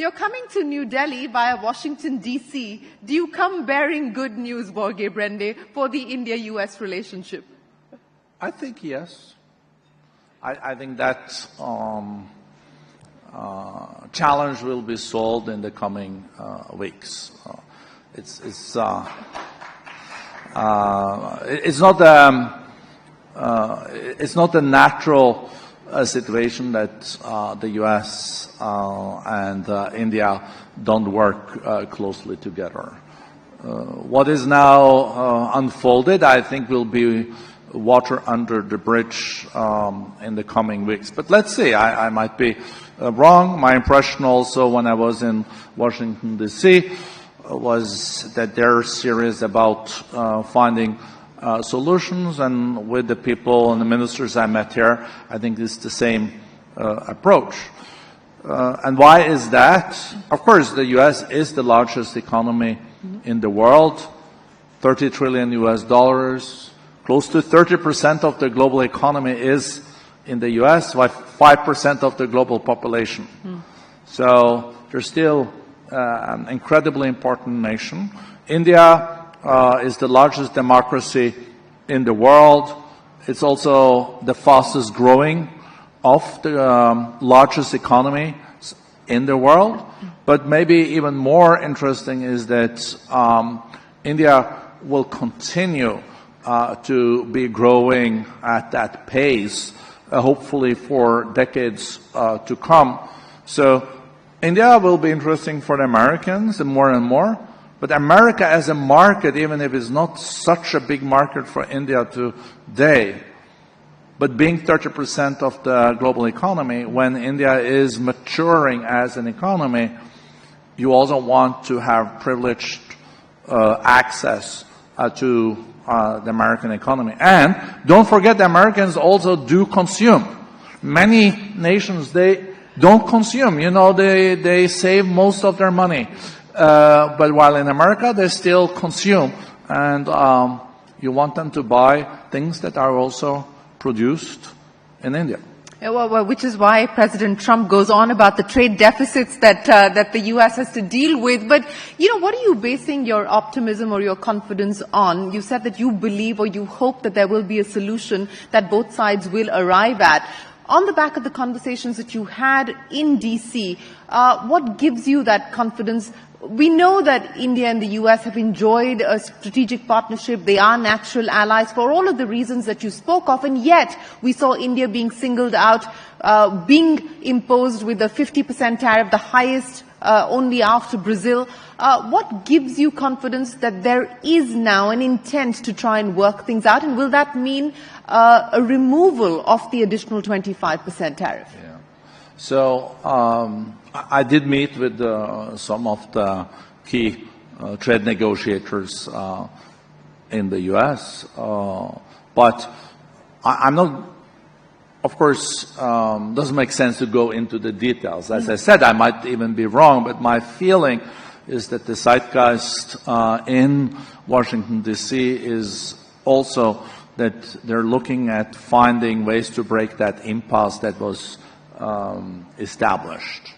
You're coming to New Delhi via Washington, D.C. Do you come bearing good news, Børge Brende, for the India-US relationship? I think yes. I think that challenge will be solved in the coming weeks. It's not a natural situation that the U.S. and India don't work closely together. What is now unfolded, I think, will be water under the bridge in the coming weeks. But let's see. I might be wrong. My impression also when I was in Washington, D.C., was that they're serious about finding solutions, and with the people and the ministers I met here, I think it's the same approach. And why is that? Of course, the U.S. is the largest economy in the world, $30 trillion US. Close to 30% of the global economy is in the U.S., while 5% of the global population. So they're still an incredibly important nation. India is the largest democracy in the world. It's also the fastest growing of the largest economy in the world. But maybe even more interesting is that India will continue to be growing at that pace, hopefully for decades to come. So India will be interesting for the Americans and more. But America as a market, even if it's not such a big market for India today, but being 30% of the global economy, when India is maturing as an economy, you also want to have privileged access to the American economy. And don't forget, the Americans also do consume. Many nations, they don't consume. You know, they save most of their money. But while in America, they still consume. And you want them to buy things that are also produced in India. Yeah, well, which is why President Trump goes on about the trade deficits that the U.S. has to deal with. But, you know, what are you basing your optimism or your confidence on? You said that you believe or you hope that there will be a solution that both sides will arrive at. On the back of the conversations that you had in D.C., what gives you that confidence? We know that India and the U.S. have enjoyed a strategic partnership. They are natural allies for all of the reasons that you spoke of, and yet we saw India being singled out, being imposed with a 50% tariff, the highest only after Brazil. What gives you confidence that there is now an intent to try and work things out, and will that mean a removal of the additional 25% tariff? Yeah. So I did meet with some of the key trade negotiators in the U.S., but I'm not, of course, doesn't make sense to go into the details. As I said, I might even be wrong, but my feeling is that the zeitgeist in Washington, D.C. is also that they're looking at finding ways to break that impasse that was established.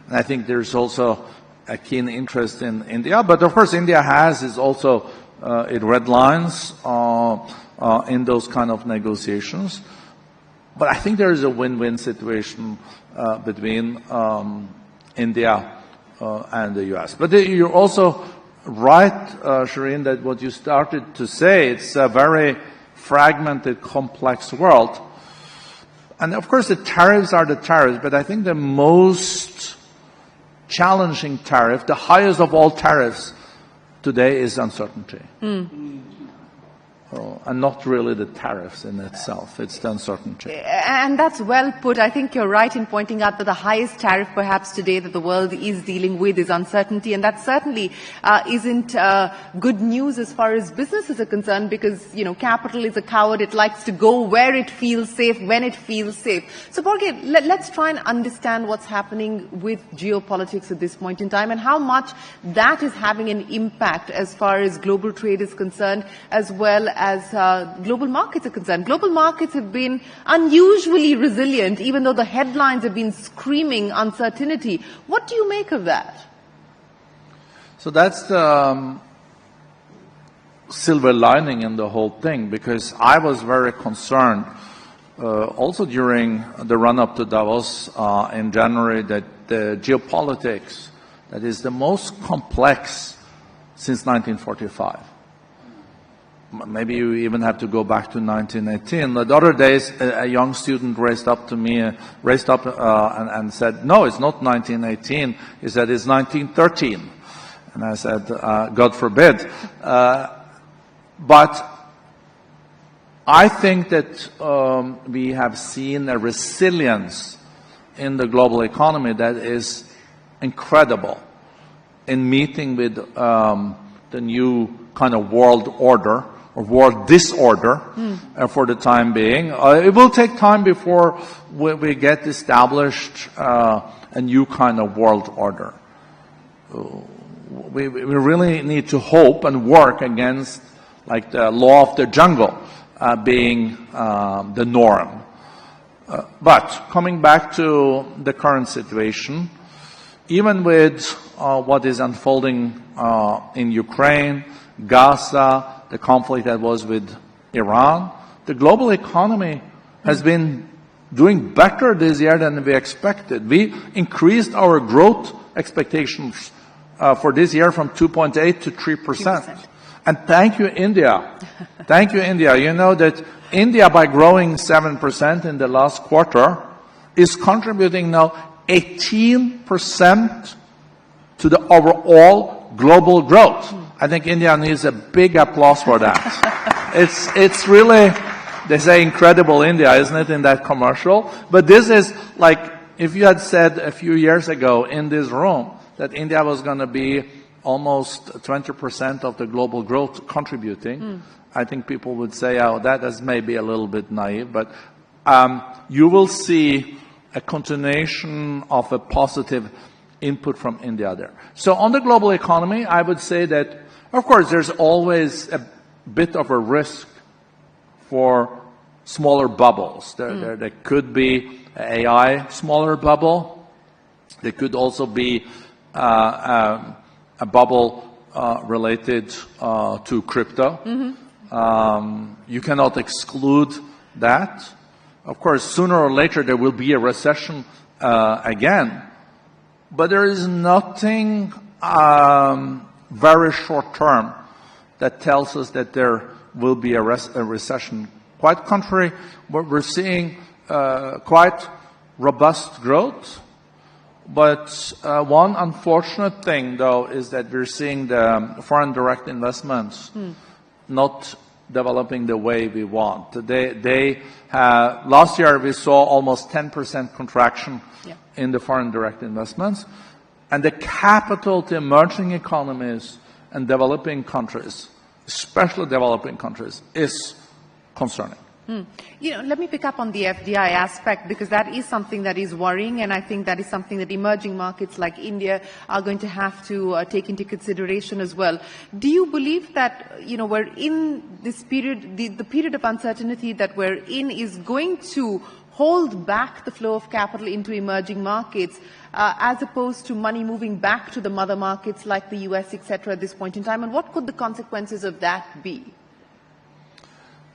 And I think there's also a keen interest in India. But of course, India is also it red lines in those kind of negotiations. But I think there is a win-win situation between India and the U.S. But you're also right, Shireen, that what you started to say, it's a very fragmented, complex world. And of course, the tariffs are the tariffs, but I think the most challenging tariff, the highest of all tariffs today, is uncertainty. And not really the tariffs in itself, it's the uncertainty. And that's well put. I think you're right in pointing out that the highest tariff perhaps today that the world is dealing with is uncertainty, and that certainly isn't good news as far as businesses are concerned, because, you know, capital is a coward. It likes to go where it feels safe, when it feels safe. So, Børge, let's try and understand what's happening with geopolitics at this point in time and how much that is having an impact as far as global trade is concerned, as well global markets are concerned. Global markets have been unusually resilient, even though the headlines have been screaming uncertainty. What do you make of that? So that's the silver lining in the whole thing, because I was very concerned also during the run-up to Davos in January that the geopolitics, that is the most complex since 1945. Maybe you even have to go back to 1918. The other days, a young student raised up and said, no, it's not 1918. He said, it's 1913. And I said, God forbid. But I think that we have seen a resilience in the global economy that is incredible in meeting with the new kind of world order or world disorder for the time being. It will take time before we get established a new kind of world order. We really need to hope and work against like the law of the jungle being the norm. But coming back to the current situation, even with what is unfolding in Ukraine, Gaza, the conflict that was with Iran, the global economy has been doing better this year than we expected. We increased our growth expectations for this year from 2.8 to 3%. And thank you, India. Thank you, India. You know that India, by growing 7% in the last quarter, is contributing now 18% to the overall global growth. I think India needs a big applause for that. It's really, they say incredible India, isn't it, in that commercial? But this is like, if you had said a few years ago in this room that India was going to be almost 20% of the global growth contributing, I think people would say, oh, that is maybe a little bit naive, but you will see a continuation of a positive input from India there. So on the global economy, I would say that, of course, there's always a bit of a risk for smaller bubbles. There could be an AI smaller bubble. There could also be a bubble related to crypto. You cannot exclude that. Of course, sooner or later there will be a recession again. But there is nothing very short term that tells us that there will be a recession. Quite contrary, we're seeing quite robust growth. But one unfortunate thing, though, is that we're seeing the foreign direct investments not developing the way we want. Last year we saw almost 10% contraction in the foreign direct investments. And the capital to emerging economies and developing countries, especially developing countries, is concerning. You know, let me pick up on the FDI aspect, because that is something that is worrying, and I think that is something that emerging markets like India are going to have to take into consideration as well. Do you believe that, you know, we're in this period, the period of uncertainty that we're in is going to hold back the flow of capital into emerging markets, as opposed to money moving back to the mother markets like the US, etc., at this point in time? And what could the consequences of that be?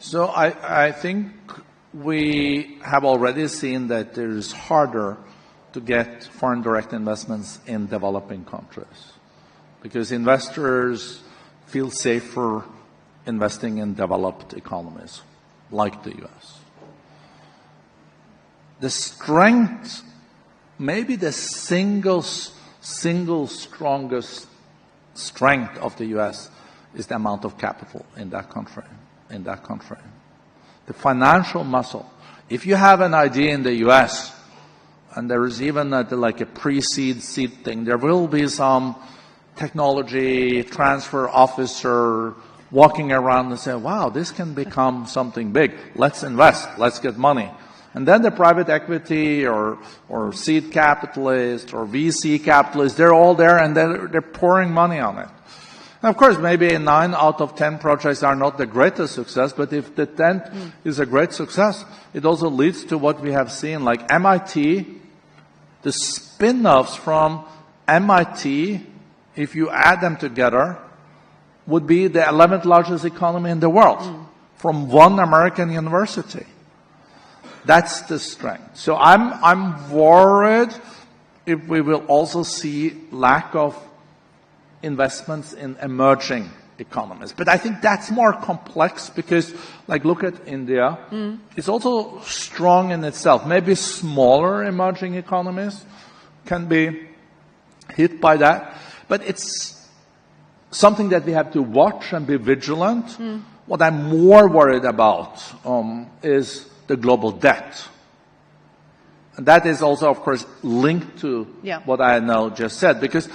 So I think we have already seen that it is harder to get foreign direct investments in developing countries because investors feel safer investing in developed economies like the US. The strength, maybe the single strongest strength of the US is the amount of capital in that country. The financial muscle. If you have an idea in the US, and there is even like a pre-seed seed thing, there will be some technology transfer officer walking around and say, wow, this can become something big. Let's invest. Let's get money. And then the private equity or seed capitalist or VC capitalist, they're all there and they're pouring money on it. And of course, maybe 9 out of 10 projects are not the greatest success, but if the 10th is a great success, it also leads to what we have seen, like MIT, the spin-offs from MIT, if you add them together, would be the 11th largest economy in the world, from one American university. That's the strength. So I'm worried if we will also see lack of investments in emerging economies. But I think that's more complex because, like, look at India. It's also strong in itself. Maybe smaller emerging economies can be hit by that. But it's something that we have to watch and be vigilant. What I'm more worried about is the global debt. And that is also, of course, linked to what I now just said, because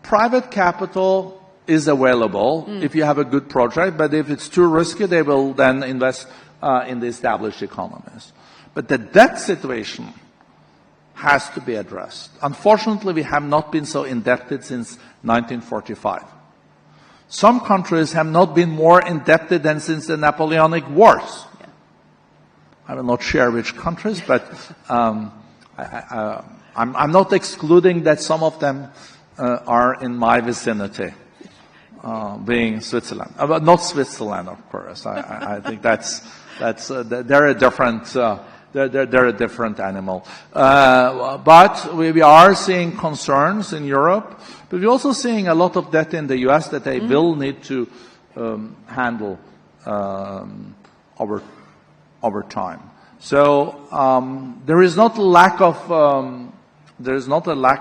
private capital is available if you have a good project, but if it's too risky, they will then invest in the established economies. But the debt situation has to be addressed. Unfortunately, we have not been so indebted since 1945. Some countries have not been more indebted than since the Napoleonic Wars. I will not share which countries, but I'm not excluding that some of them are in my vicinity, being Switzerland. But not Switzerland, of course. I think they're a different they're a different animal. But we are seeing concerns in Europe, but we're also seeing a lot of debt in the U.S. that they will need to handle over time. So there is not a lack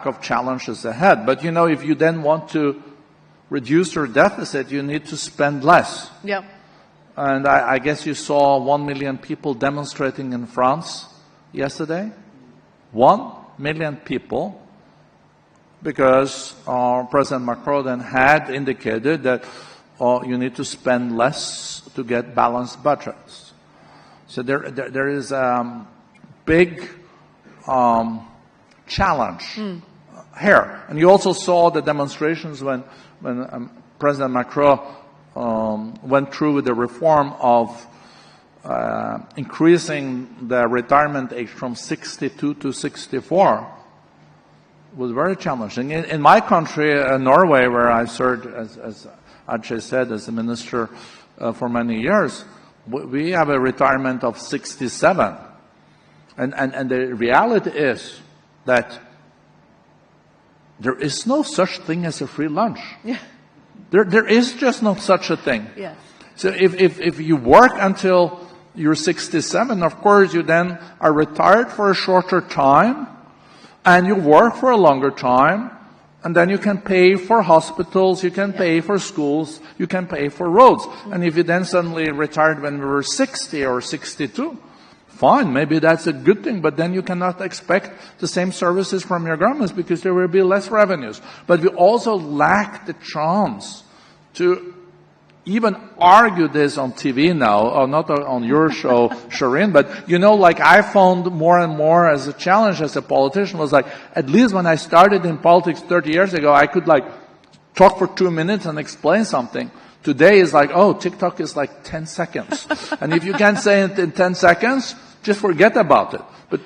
of challenges ahead. But if you then want to reduce your deficit, you need to spend less. Yeah. And I guess you saw 1 million people demonstrating in France yesterday. 1 million people, because President Macron then had indicated that you need to spend less to get balanced budgets. So there is a big challenge here. And you also saw the demonstrations when President Macron went through with the reform of increasing the retirement age from 62 to 64. It was very challenging. In my country, Norway, where I served, as Ajay said, as a minister for many years, we have a retirement of 67. And the reality is that there is no such thing as a free lunch. Yeah. There is just not such a thing. Yeah. So if you work until you're 67, of course you then are retired for a shorter time, and you work for a longer time, and then you can pay for hospitals, you can pay for schools, you can pay for roads. And if you then suddenly retired when we were 60 or 62, fine, maybe that's a good thing, but then you cannot expect the same services from your governments because there will be less revenues. But we also lack the chance to even argue this on TV now, or not on your show, Shireen, but like I found more and more as a challenge as a politician was like, at least when I started in politics 30 years ago, I could talk for 2 minutes and explain something. Today is like, TikTok is like 10 seconds. And if you can't say it in 10 seconds, just forget about it. But,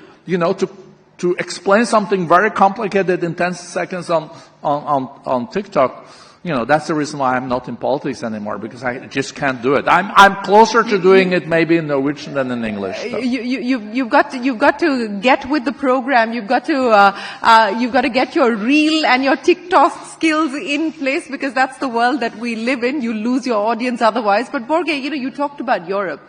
to explain something very complicated in 10 seconds on TikTok, that's the reason why I'm not in politics anymore, because I just can't do it. I'm closer to doing it maybe in Norwegian than in English. So. You've got to get with the program. You've got to get your reel and your TikTok skills in place, because that's the world that we live in. You lose your audience otherwise. But Børge, you talked about Europe.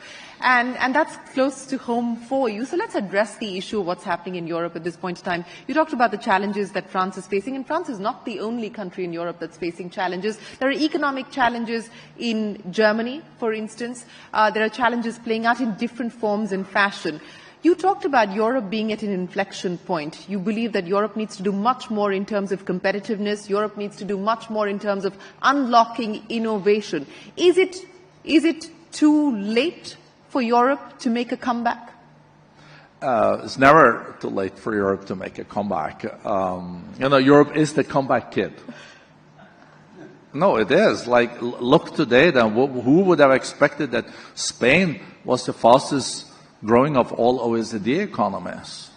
And that's close to home for you. So let's address the issue of what's happening in Europe at this point in time. You talked about the challenges that France is facing, and France is not the only country in Europe that's facing challenges. There are economic challenges in Germany, for instance. There are challenges playing out in different forms and fashion. You talked about Europe being at an inflection point. You believe that Europe needs to do much more in terms of competitiveness. Europe needs to do much more in terms of unlocking innovation. Is it too late for Europe to make a comeback? It's never too late for Europe to make a comeback. Europe is the comeback kid. No, it is. Like, look today, then who would have expected that Spain was the fastest growing of all OECD economies?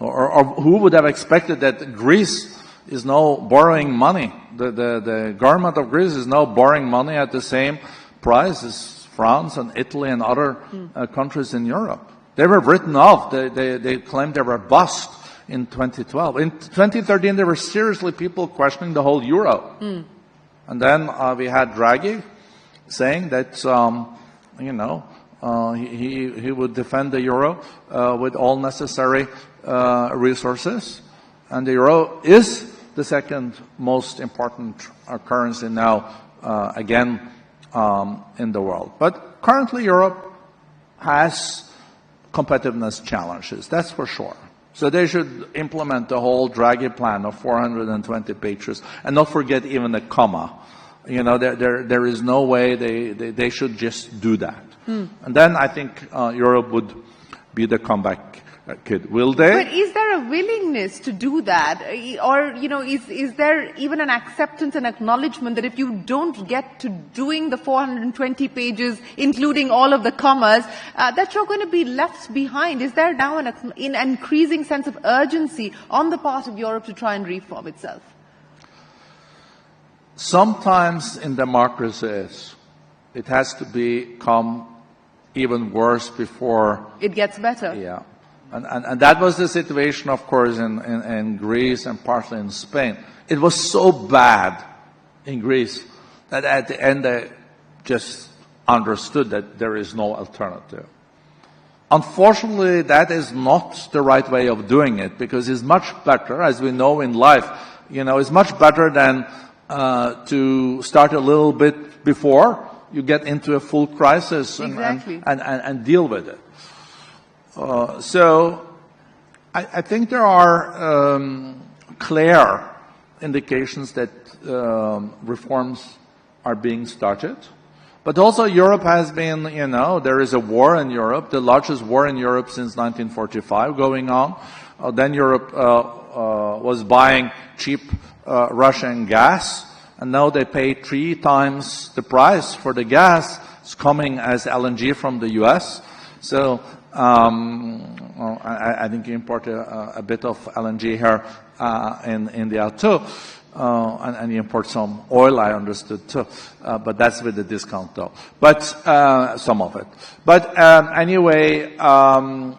Or who would have expected that Greece is now borrowing money? The government of Greece is now borrowing money at the same price as France and Italy and other countries in Europe. They were written off. They claimed they were bust in 2012. In 2013, there were seriously people questioning the whole euro. And then we had Draghi saying that, he would defend the euro with all necessary resources. And the euro is the second most important currency now, again, in the world. But currently Europe has competitiveness challenges, that's for sure. So they should implement the whole Draghi plan of 420 pages and not forget even a comma. There is no way they should just do that. And then I think Europe would be the comeback kid. Will they? But is there a willingness to do that? Or, is there even an acceptance and acknowledgement that if you don't get to doing the 420 pages, including all of the commas, that you're going to be left behind? Is there now an increasing sense of urgency on the part of Europe to try and reform itself? Sometimes in democracies, it has to become even worse before it gets better. Yeah. And that was the situation, of course, in Greece and partly in Spain. It was so bad in Greece that at the end they just understood that there is no alternative. Unfortunately, that is not the right way of doing it, because it's much better, as we know in life, it's much better than to start a little bit before you get into a full crisis and deal with it. So I think there are clear indications that reforms are being started. But also Europe has been, there is a war in Europe, the largest war in Europe since 1945 going on. Then Europe was buying cheap Russian gas, and now they pay 3 times the price for the gas. It's coming as LNG from the U.S. So I think you import a bit of LNG here in India too, and you import some oil, I understood too, but that's with the discount though. But some of it. But anyway,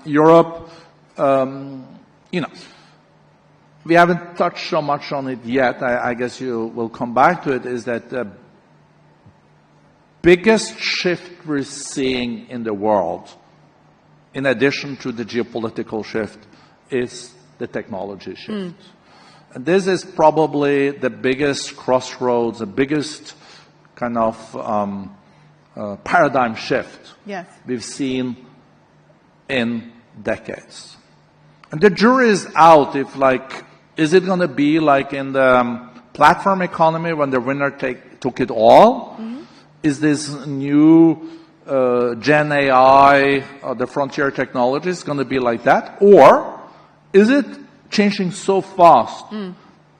Europe, we haven't touched so much on it yet. I guess you will come back to it. Is that the biggest shift we're seeing in the world, in addition to the geopolitical shift, is the technology shift. And this is probably the biggest crossroads, the biggest kind of paradigm shift we've seen in decades. And the jury is out if, is it going to be like in the platform economy when the winner took it all? Is this new Gen AI, the frontier technology, is going to be like that? Or is it changing so fast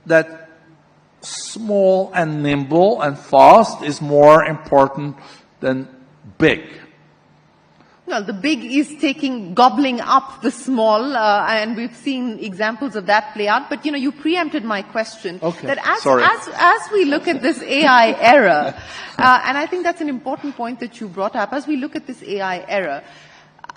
that small and nimble and fast is more important than big? Well, the big is gobbling up the small, and we've seen examples of that play out. But, you preempted my question. Okay. That as we look at this AI era, and I think that's an important point that you brought up, as we look at this AI era,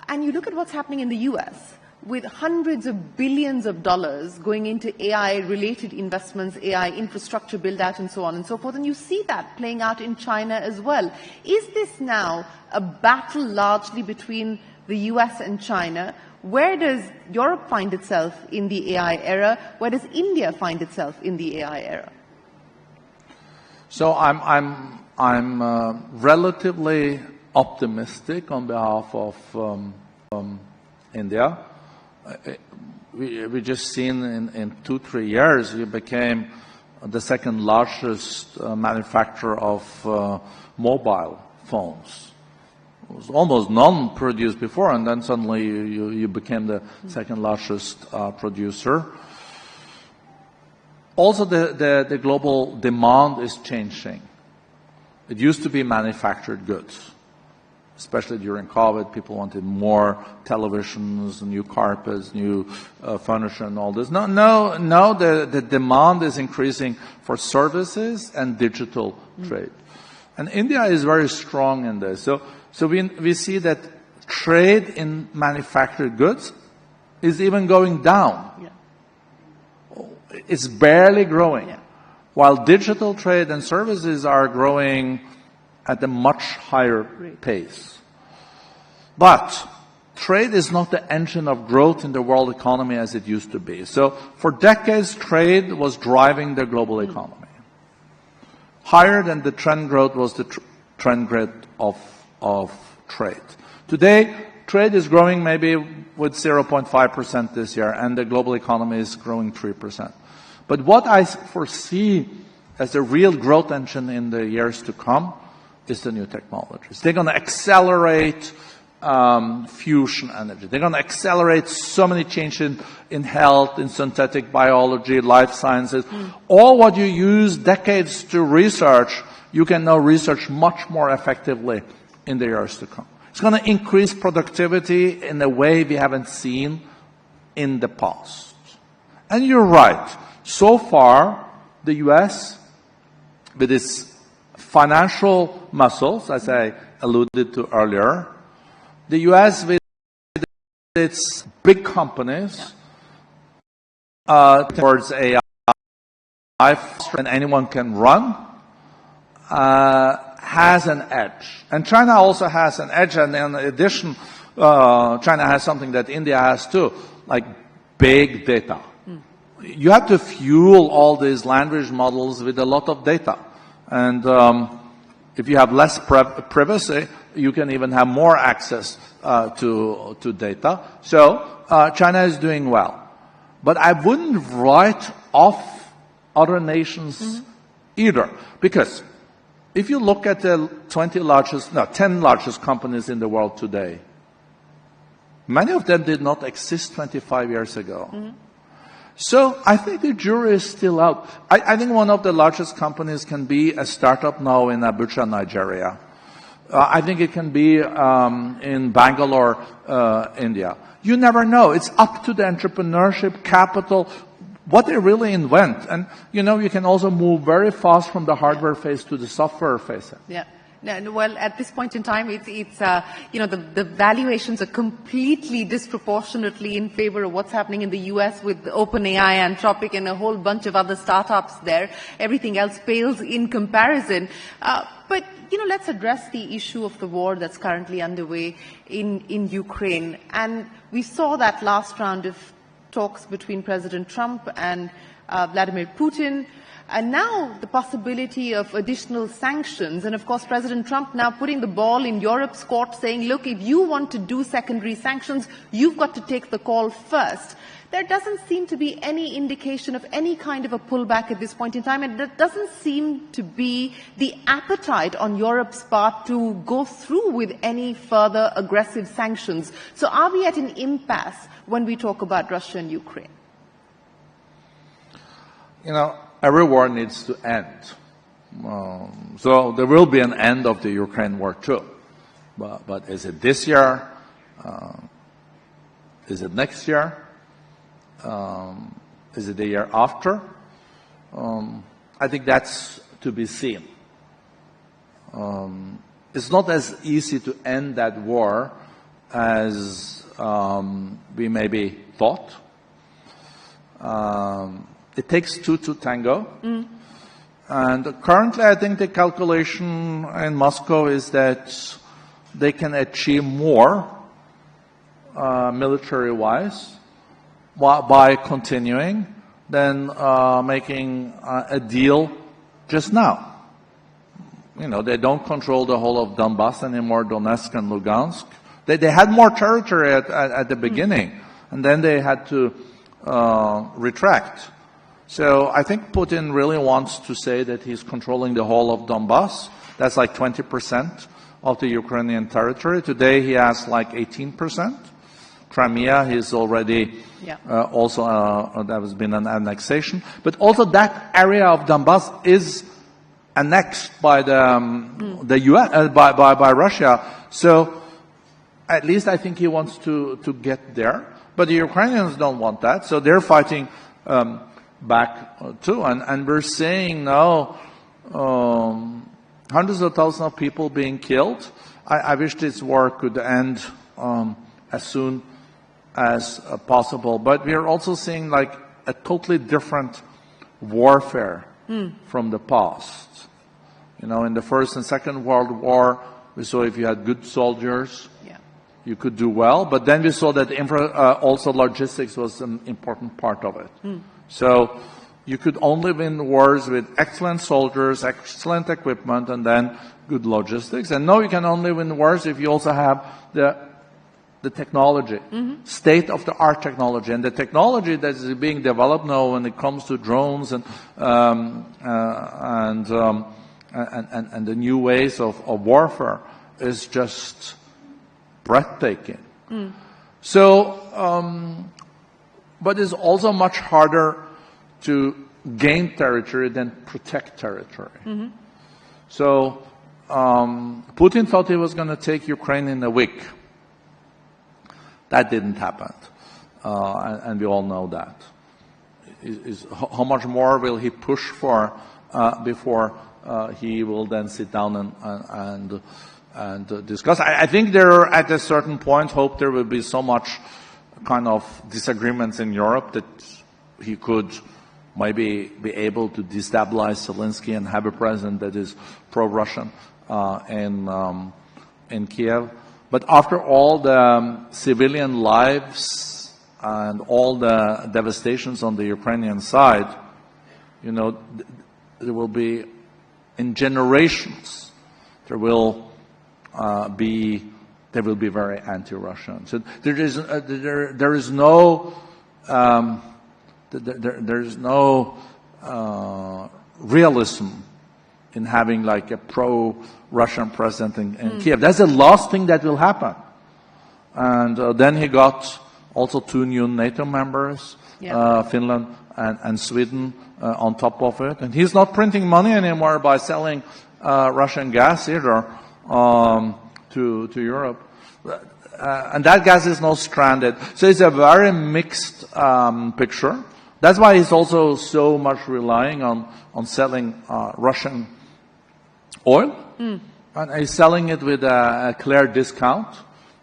and you look at what's happening in the U.S., with hundreds of billions of dollars going into AI-related investments, AI infrastructure build-out, and so on and so forth. And you see that playing out in China as well. Is this now a battle largely between the US and China? Where does Europe find itself in the AI era? Where does India find itself in the AI era? So I'm relatively optimistic on behalf of India. We just seen in 2-3 years we became the second largest manufacturer of mobile phones. It was almost none produced before, and then suddenly you became the second largest producer. Also, the global demand is changing. It used to be manufactured goods. Especially during COVID, people wanted more televisions, new carpets, new furniture and all this. No, the demand is increasing for services and digital trade. And India is very strong in this. So we see that trade in manufactured goods is even going down. Yeah. It's barely growing. Yeah. While digital trade and services are growing at a much higher pace. But trade is not the engine of growth in the world economy as it used to be. So for decades, trade was driving the global economy. Higher than the trend growth was the trend growth of trade. Today, trade is growing maybe with 0.5% this year, and the global economy is growing 3%. But what I foresee as a real growth engine in the years to come is the new technologies. They're going to accelerate fusion energy. They're going to accelerate so many changes in health, in synthetic biology, life sciences. All what you use decades to research, you can now research much more effectively in the years to come. It's going to increase productivity in a way we haven't seen in the past. And you're right. So far, the U.S., with its financial muscles, as I alluded to earlier, the U.S. with its big companies towards AI and anyone can run has an edge. And China also has an edge, and in addition, China has something that India has too, like big data. You have to fuel all these language models with a lot of data. And if you have less privacy, you can even have more access to data. So China is doing well. But I wouldn't write off other nations either. Because if you look at the 10 largest companies in the world today, many of them did not exist 25 years ago. So I think the jury is still out. I think one of the largest companies can be a startup now in Abuja, Nigeria. I think it can be in Bangalore, India. You never know. It's up to the entrepreneurship capital, what they really invent. And, you can also move very fast from the hardware phase to the software phase. Yeah. No, well, at this point in time, it's the valuations are completely disproportionately in favor of what's happening in the U.S. with OpenAI, Anthropic, and a whole bunch of other startups there. Everything else pales in comparison. But, let's address the issue of the war that's currently underway in Ukraine. And we saw that last round of talks between President Trump and Vladimir Putin. And now the possibility of additional sanctions. And of course, President Trump now putting the ball in Europe's court saying, look, if you want to do secondary sanctions, you've got to take the call first. There doesn't seem to be any indication of any kind of a pullback at this point in time. And there doesn't seem to be the appetite on Europe's part to go through with any further aggressive sanctions. So are we at an impasse when we talk about Russia and Ukraine? Every war needs to end. So there will be an end of the Ukraine war too. But is it this year? Is it next year? Is it the year after? I think that's to be seen. It's not as easy to end that war as we maybe thought. It takes two to tango. And currently, I think the calculation in Moscow is that they can achieve more military-wise by continuing than making a deal just now. They don't control the whole of Donbass anymore, Donetsk and Lugansk. They had more territory at the beginning, and then they had to retract. So I think Putin really wants to say that he's controlling the whole of Donbass. That's like 20% of the Ukrainian territory. Today he has like 18%. Crimea is already Yeah. also, there has been an annexation. But also that area of Donbass is annexed by the US, by Russia. So at least I think he wants to get there. But the Ukrainians don't want that, so they're fighting back too. And we're seeing now hundreds of thousands of people being killed. I wish this war could end as soon as possible. But we are also seeing like a totally different warfare from the past. You know, in the First and Second World War, we saw if you had good soldiers, you could do well. But then we saw that also logistics was an important part of it. So you could only win wars with excellent soldiers, excellent equipment, and then good logistics. And now you can only win wars if you also have the technology, state-of-the-art technology. And the technology that is being developed now when it comes to drones and the new ways of warfare is just breathtaking. So, but it's also much harder to gain territory than protect territory. So, Putin thought he was going to take Ukraine in a week. That didn't happen, and we all know that. How much more will he push for before he will then sit down and discuss? I think there, at a certain point, hope there will be so much kind of disagreements in Europe that he could maybe be able to destabilize Zelensky and have a president that is pro-Russian in Kiev. But after all the civilian lives and all the devastations on the Ukrainian side, you know, there will be, in generations, there will be very anti-Russian. So there is no realism in having like a pro-Russian president in Kiev. That's the last thing that will happen. And then he got also 2 new NATO members, Finland and Sweden, on top of it. And he's not printing money anymore by selling Russian gas either to Europe. And that gas is now stranded. So it's a very mixed picture. That's why he's also so much relying on selling Russian oil, and he's selling it with a clear discount.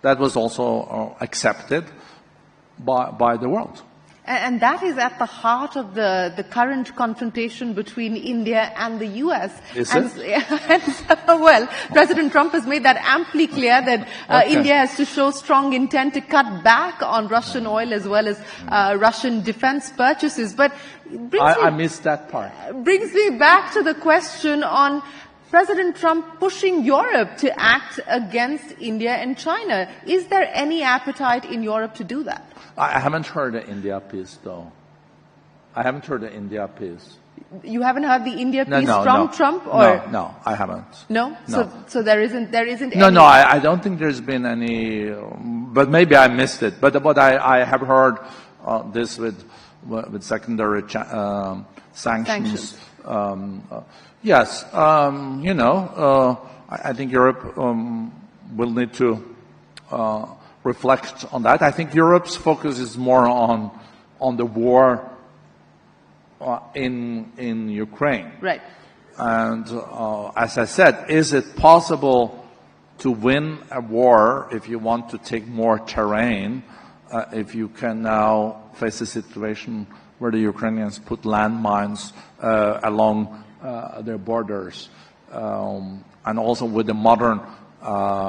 That was also accepted by the world. And that is at the heart of the current confrontation between India and the U.S. Is it? Well, President Trump has made that amply clear that India has to show strong intent to cut back on Russian oil as well as Russian defense purchases. But I missed that part. Brings me back to the question on President Trump pushing Europe to act against India and China. Is there any appetite in Europe to do that? I haven't heard the India piece, though. I haven't heard the India piece. You haven't heard the India piece from no. Trump? Or? No, I haven't. No? No. So there isn't any... No, I don't think there's been any, but maybe I missed it. But I have heard this with secondary sanctions. Yes, I think Europe will need to reflect on that. I think Europe's focus is more on the war in Ukraine. Right. And as I said, is it possible to win a war if you want to take more terrain, if you can now face a situation where the Ukrainians put landmines along their borders, and also with the modern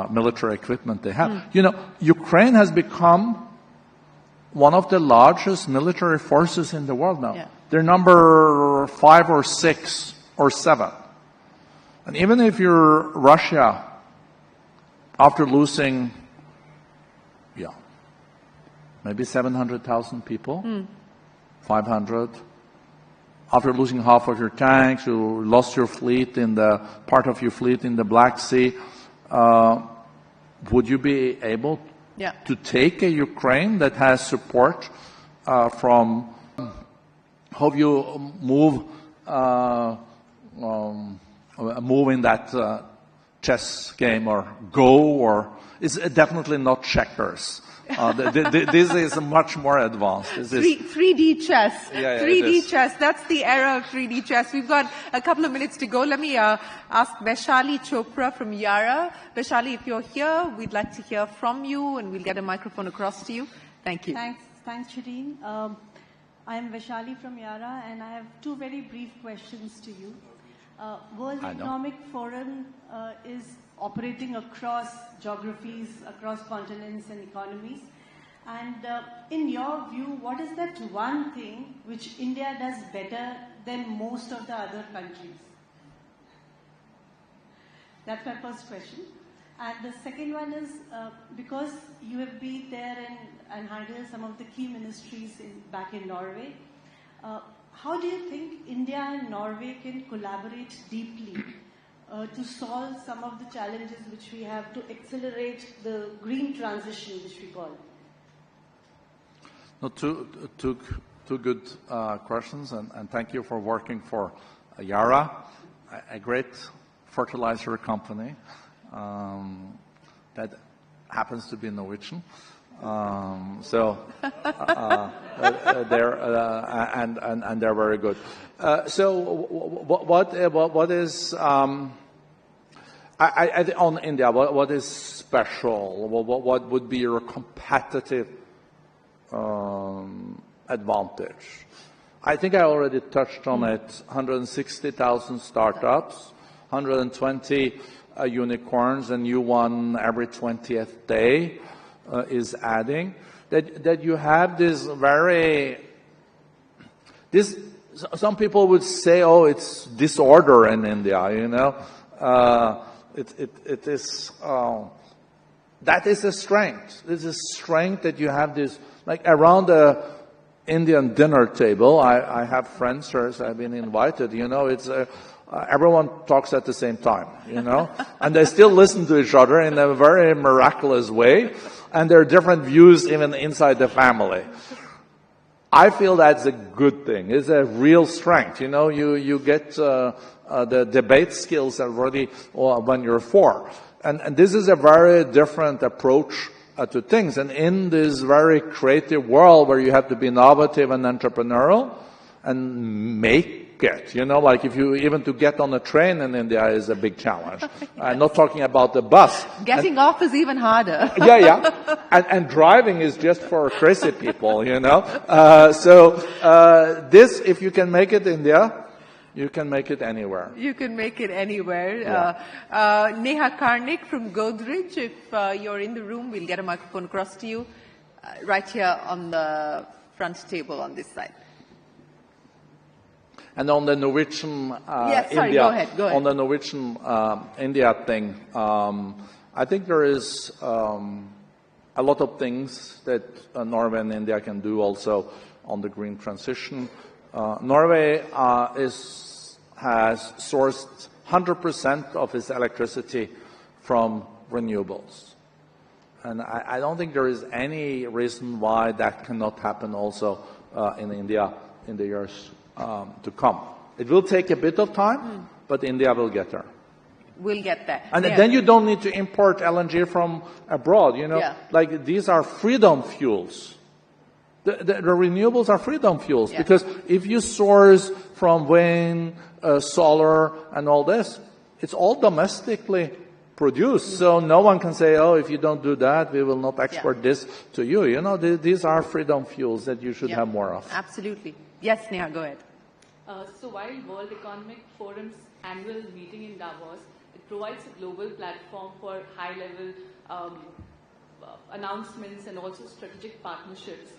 military equipment they have. You know, Ukraine has become one of the largest military forces in the world now. Yeah. They're number 5 or 6 or 7. And even if you're Russia, after losing, maybe 700,000 people, 500, after losing half of your tanks, you lost your fleet part of your fleet in the Black Sea, would you be able to take a Ukraine that has support from how you move in that chess game or Go, or it's definitely not checkers. This is much more advanced. 3D chess. Yeah, 3D chess. That's the era of 3D chess. We've got a couple of minutes to go. Let me ask Vaishali Chopra from Yara. Vaishali, if you're here, we'd like to hear from you, and we'll get a microphone across to you. Thank you. Thanks, Shireen. I'm Vaishali from Yara, and I have two very brief questions to you. World Economic Forum is operating across geographies, across continents and economies. And in your view, what is that one thing which India does better than most of the other countries? That's my first question. And the second one is, because you have been there and handled some of the key ministries back in Norway, how do you think India and Norway can collaborate deeply to solve some of the challenges which we have to accelerate the green transition, which we call? No, two good questions, and thank you for working for Yara, a great fertilizer company that happens to be Norwegian. They're very good. What is on India? What is special? What would be your competitive advantage? I think I already touched on it. 160,000 startups, 120 unicorns, a new one every 20th day. Is adding that you have some people would say, oh, it's disorder in India, it is that is a strength. This is strength that you have this, like around the Indian dinner table. I have friends, sirs, I've been invited, it's everyone talks at the same time, and they still listen to each other in a very miraculous way. And there are different views even inside the family. I feel that's a good thing. It's a real strength. You get the debate skills already when you're four. And this is a very different approach to things. And in this very creative world where you have to be innovative and entrepreneurial and make it, like if you even to get on a train in India is a big challenge. I'm not talking about the bus. Getting off is even harder. Yeah. And driving is just for crazy people, this, if you can make it in India, you can make it anywhere. You can make it anywhere. Yeah. Neha Karnik from Godrej, if you're in the room, we'll get a microphone across to you right here on the front table on this side. And on the Norwegian India, go ahead. On the Norwegian India thing, I think there is a lot of things that Norway and India can do also on the green transition. Norway has sourced 100% of its electricity from renewables. And I don't think there is any reason why that cannot happen also in India in the years to come. It will take a bit of time, but India will get there. We'll get there. And then you don't need to import LNG from abroad, Like these are freedom fuels. The renewables are freedom fuels because if you source from wind, solar, and all this, it's all domestically produced. So no one can say, oh, if you don't do that, we will not export this to you. These are freedom fuels that you should have more of. Absolutely. Yes, Neha, go ahead. So while World Economic Forum's annual meeting in Davos, it provides a global platform for high-level announcements and also strategic partnerships.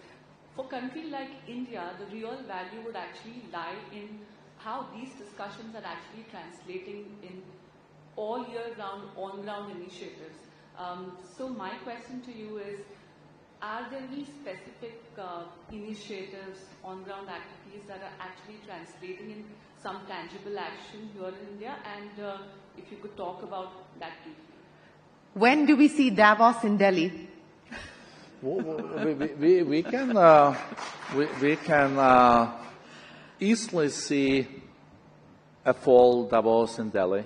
For a country like India, the real value would actually lie in how these discussions are actually translating in all year-round, on-ground initiatives. So my question to you is, are there any specific initiatives, on-ground activities that are actually translating in some tangible action here in India? And if you could talk about that briefly. When do we see Davos in Delhi? We can easily see a fall Davos in Delhi,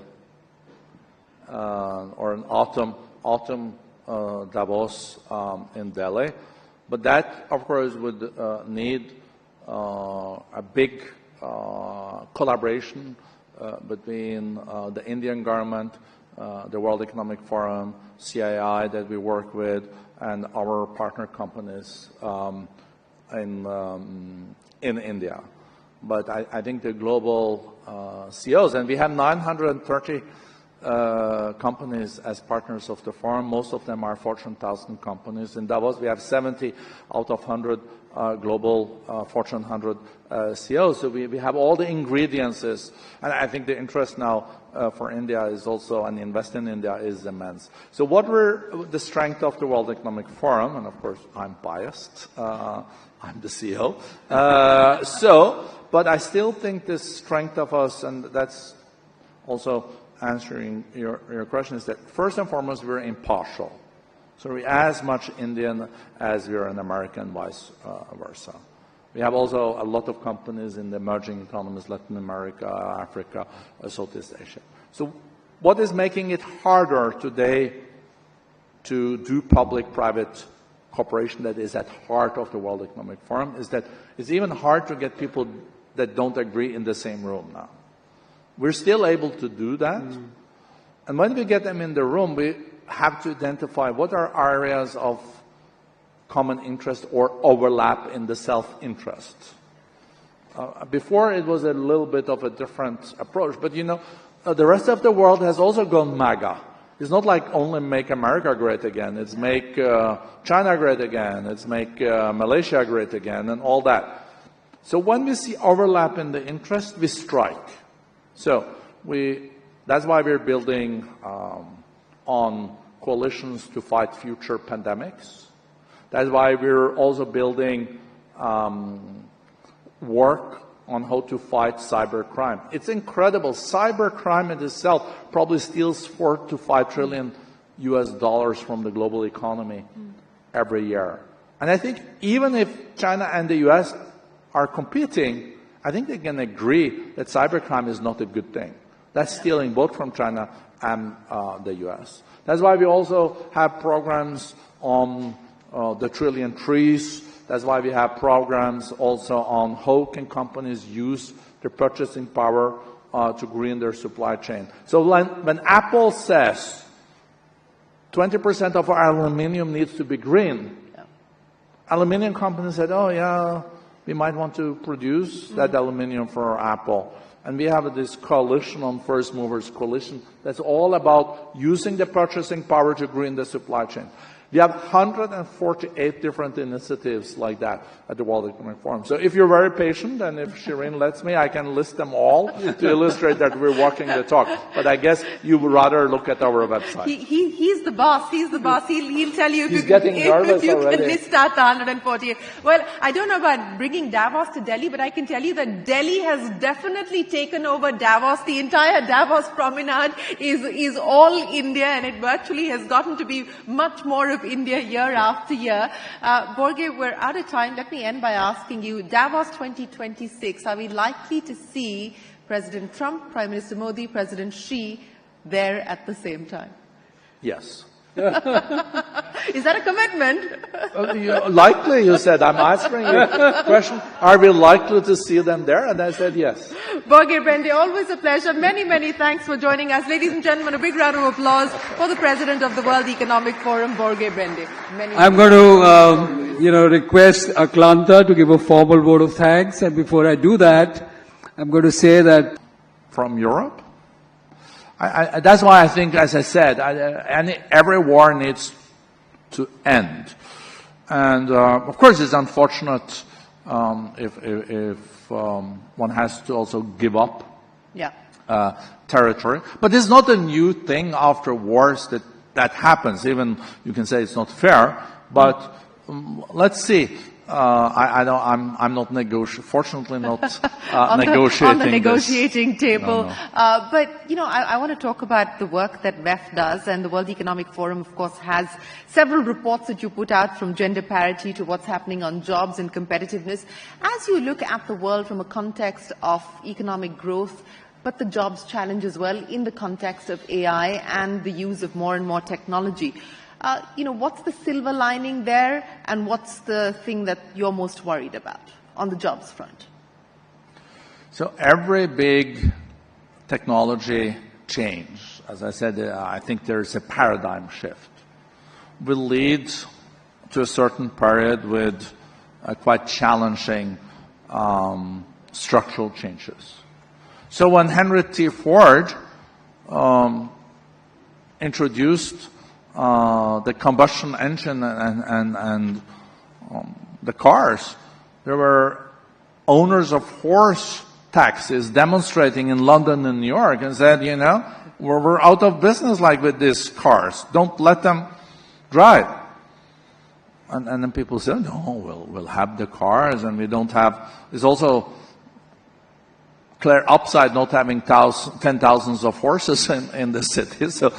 or an autumn Davos in Delhi, but that, of course, would need a big collaboration between the Indian government, the World Economic Forum, CII that we work with, and our partner companies in India. But I think the global CEOs, and we have 930 companies as partners of the forum. Most of them are Fortune 1000 companies. In Davos, we have 70 out of 100 global Fortune 100 CEOs. So we have all the ingredients. And I think the interest now for India is also, and invest in India is immense. So what were the strength of the World Economic Forum? And of course, I'm biased. I'm the CEO. But I still think the strength of us, and that's also answering your question, is that first and foremost, we're impartial. So we're as much Indian as we're an American, vice versa. We have also a lot of companies in the emerging economies, Latin America, Africa, Southeast Asia. So what is making it harder today to do public-private cooperation that is at heart of the World Economic Forum is that it's even hard to get people that don't agree in the same room now. We're still able to do that. And when we get them in the room, we have to identify what are areas of common interest or overlap in the self-interest. Before, it was a little bit of a different approach. But, you know, the rest of the world has also gone MAGA. It's not like only make America great again. It's make China great again. It's make Malaysia great again, and all that. So when we see overlap in the interest, we strike. So that's why we're building on coalitions to fight future pandemics. That's why we're also building work on how to fight cybercrime. It's incredible. Cybercrime in itself probably steals $4 to $5 trillion from the global economy every year. And I think even if China and the US are competing, I think they can agree that cybercrime is not a good thing. That's stealing both from China and the US. That's why we also have programs on the trillion trees. That's why we have programs also on how can companies use their purchasing power to green their supply chain. So when Apple says 20% of our aluminum needs to be green, aluminum companies said, oh yeah, we might want to produce that aluminum for Apple. And we have this coalition on First Movers Coalition that's all about using the purchasing power to green the supply chain. We have 148 different initiatives like that at the World Economic Forum. So if you're very patient, and if Shireen lets me, I can list them all to illustrate that we're walking the talk. But I guess you would rather look at our website. He's the boss. He's the boss. He'll tell you He's getting nervous if you already. can list out the 148. Well, I don't know about bringing Davos to Delhi, but I can tell you that Delhi has definitely taken over Davos. The entire Davos promenade is all India, and it virtually has gotten to be much more of India year after year. Børge, we're out of time. Let me end by asking you, Davos 2026, are we likely to see President Trump, Prime Minister Modi, President Xi there at the same time? Yes. Is that a commitment? Likely, you said. I'm answering your question. Are we likely to see them there? And I said yes. Børge, Brende, always a pleasure. Many, many thanks for joining us. Ladies and gentlemen, a big round of applause for the President of the World Economic Forum, Børge Brende. I'm going to, request Aklanta to give a formal vote of thanks. And before I do that, I'm going to say that... From Europe? That's why I think, as I said, every war needs to end. And, of course, it's unfortunate if one has to also give up territory. But it's not a new thing after wars that happens. Even you can say it's not fair. But let's see. I'm not fortunately not negotiating on the negotiating table. No. But, I want to talk about the work that WEF does, and the World Economic Forum, of course, has several reports that you put out, from gender parity to what's happening on jobs and competitiveness. As you look at the world from a context of economic growth, but the jobs challenge as well in the context of AI and the use of more and more technology, what's the silver lining there, and what's the thing that you're most worried about on the jobs front? So every big technology change, as I said, I think there's a paradigm shift, will lead to a certain period with quite challenging structural changes. So when Henry T. Ford introduced the combustion engine and the cars, there were owners of horse taxis demonstrating in London and New York and said, we're out of business like with these cars. Don't let them drive. And then people said, no, we'll have the cars, and we don't have... There's also clear upside not having 10,000s of horses in the city. So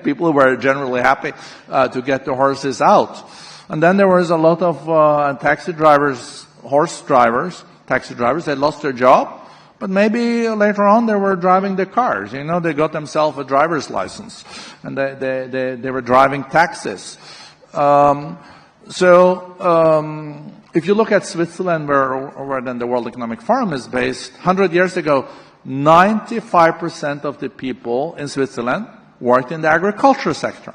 people were generally happy to get the horses out. And then there was a lot of taxi drivers, they lost their job. But maybe later on they were driving the cars. They got themselves a driver's license. And they were driving taxis. If you look at Switzerland, where then the World Economic Forum is based, 100 years ago, 95% of the people in Switzerland worked in the agriculture sector.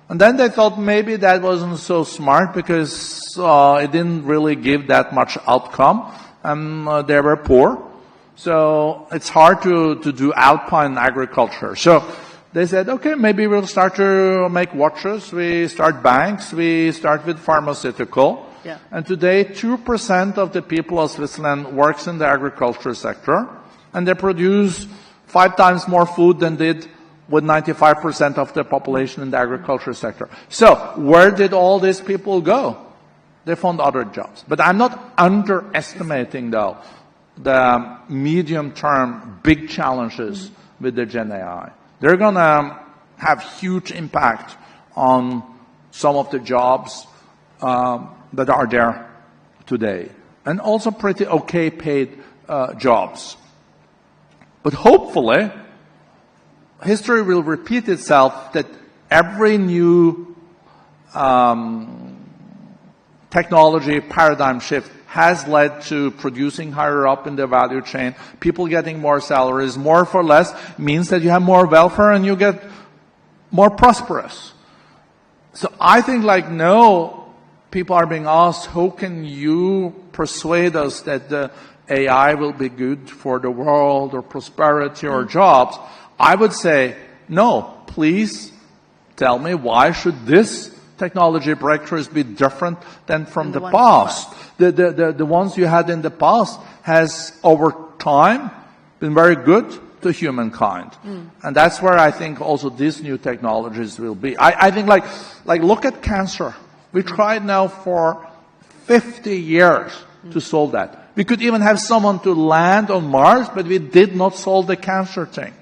And then they thought maybe that wasn't so smart because it didn't really give that much outcome, and they were poor. So it's hard to do alpine agriculture. So they said, okay, maybe we'll start to make watches, we start banks, we start with pharmaceutical. Yeah. And today, 2% of the people of Switzerland works in the agriculture sector, and they produce 5 times more food than did with 95% of the population in the agriculture sector. So where did all these people go? They found other jobs. But I'm not underestimating, though, the medium-term big challenges with the Gen AI. They're going to have huge impact on some of the jobs that are there today, and also pretty okay paid jobs. But hopefully, history will repeat itself, that every new technology paradigm shift has led to producing higher up in the value chain, people getting more salaries. More for less means that you have more welfare and you get more prosperous. So I think people are being asked, how can you persuade us that the AI will be good for the world or prosperity or jobs? I would say, no, please tell me, why should this technology breakthroughs be different than from the past? The ones you had in the past has, over time, been very good to humankind. And that's where I think also these new technologies will be. I think look at cancer. We tried now for 50 years to solve that. We could even have someone to land on Mars, but we did not solve the cancer thing.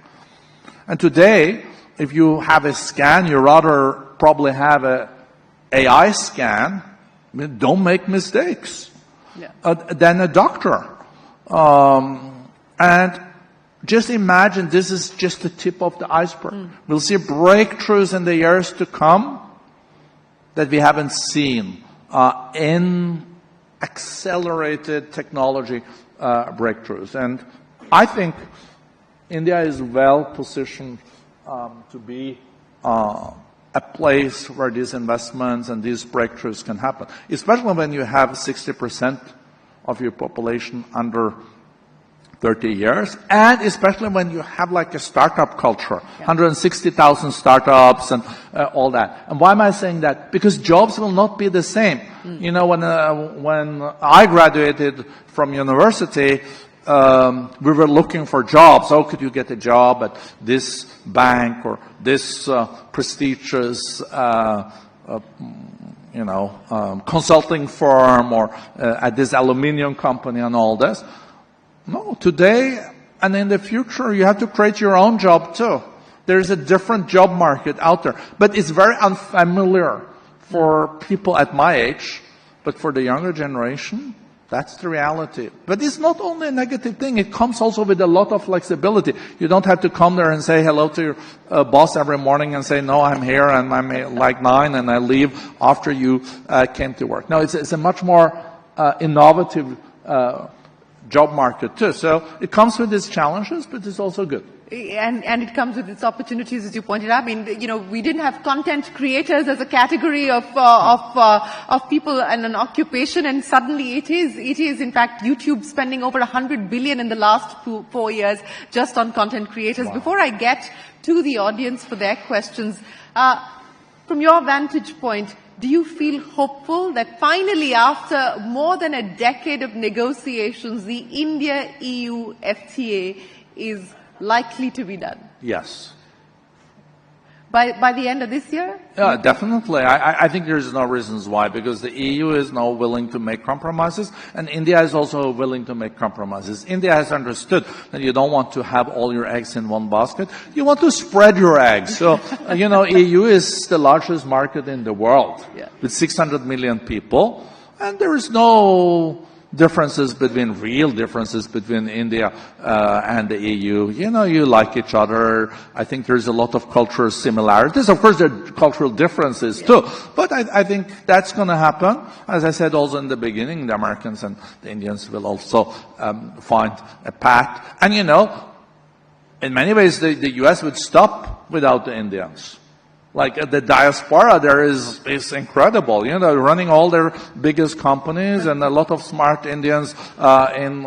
And today, if you have a scan, you rather probably have a AI scan. Don't make mistakes. Than a doctor. And just imagine, this is just the tip of the iceberg. We'll see breakthroughs in the years to come that we haven't seen in accelerated technology breakthroughs. And I think India is well positioned to be a place where these investments and these breakthroughs can happen, especially when you have 60% of your population under 30 years, and especially when you have a startup culture, 160,000 startups and all that. And why am I saying that? Because jobs will not be the same. When I graduated from university, we were looking for jobs. How could you get a job at this bank or this prestigious consulting firm or at this aluminium company and all this. No, today and in the future, you have to create your own job too. There's a different job market out there. But it's very unfamiliar for people at my age. But for the younger generation, that's the reality. But it's not only a negative thing. It comes also with a lot of flexibility. You don't have to come there and say hello to your boss every morning and say, no, I'm here and I'm like 9 and I leave after you came to work. No, it's a much more innovative job market too. So it comes with its challenges, but it's also good. And it comes with its opportunities, as you pointed out. I mean, we didn't have content creators as a category of people and an occupation, and suddenly it is. In fact, YouTube spending over $100 billion in the last 4 years just on content creators. Wow. Before I get to the audience for their questions, from your vantage point, do you feel hopeful that finally, after more than a decade of negotiations, the India-EU FTA is likely to be done? Yes. By the end of this year? Yeah, definitely. I think there's no reasons why, because the EU is now willing to make compromises, and India is also willing to make compromises. India has understood that you don't want to have all your eggs in one basket. You want to spread your eggs. So, EU is the largest market in the world, with 600 million people, and there is no real differences between India and the EU. You like each other. I think there's a lot of cultural similarities. Of course, there are cultural differences too. But I think that's going to happen. As I said also in the beginning, the Americans and the Indians will also find a path. And in many ways, the US would stop without the Indians. Like the diaspora there is incredible. Running all their biggest companies and a lot of smart Indians in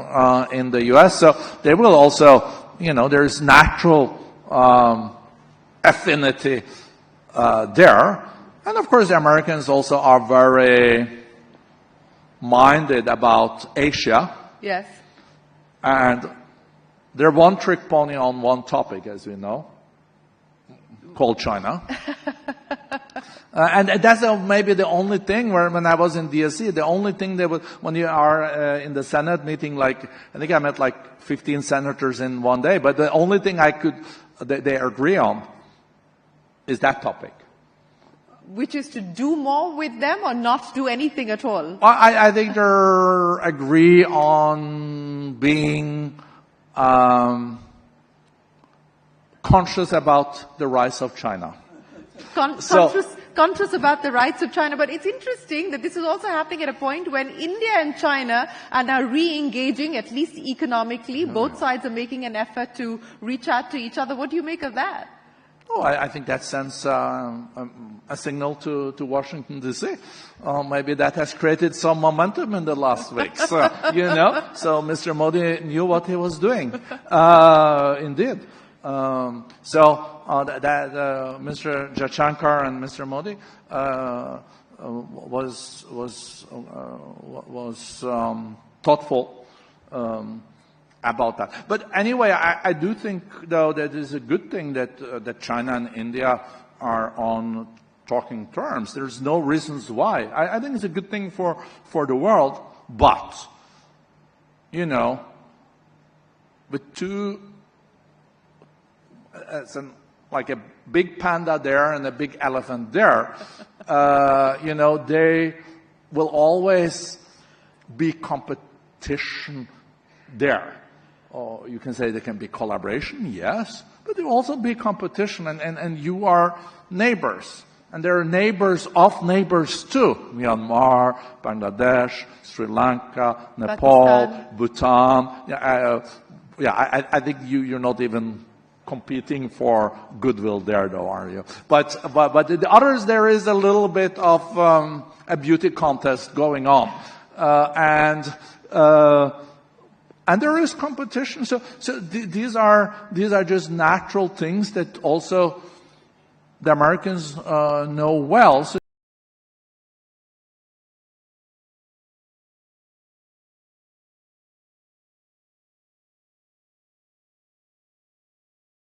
the US. So they will also, there's natural affinity there. And of course the Americans also are very minded about Asia. Yes. And they're one trick pony on one topic, as we know, called China. And that's maybe the only thing where, when I was in DSC, the only thing they would, when you are in the Senate meeting, I think I met 15 senators in one day, but the only thing they agree on is that topic. Which is to do more with them or not do anything at all? I think they agree on being conscious about the rights of China. Conscious about the rights of China. But it's interesting that this is also happening at a point when India and China are now re-engaging, at least economically. Both sides are making an effort to reach out to each other. What do you make of that? I think that sends a signal to Washington, D.C. Maybe that has created some momentum in the last weeks, So Mr. Modi knew what he was doing, indeed. Mr. Jaishankar and Mr. Modi was thoughtful about that. But anyway, I do think, though, that it's a good thing that China and India are on talking terms. There's no reasons why. I think it's a good thing for the world, but with two. It's like a big panda there and a big elephant there. They will always be competition there. Or you can say there can be collaboration, yes, but there will also be competition, and you are neighbors. And there are neighbors of neighbors too. Myanmar, Bangladesh, Sri Lanka, Nepal, Bhutan. I think you're not even competing for goodwill there, though, are you? But the others, there is a little bit of a beauty contest going on, and there is competition. So these are just natural things that also the Americans know well. So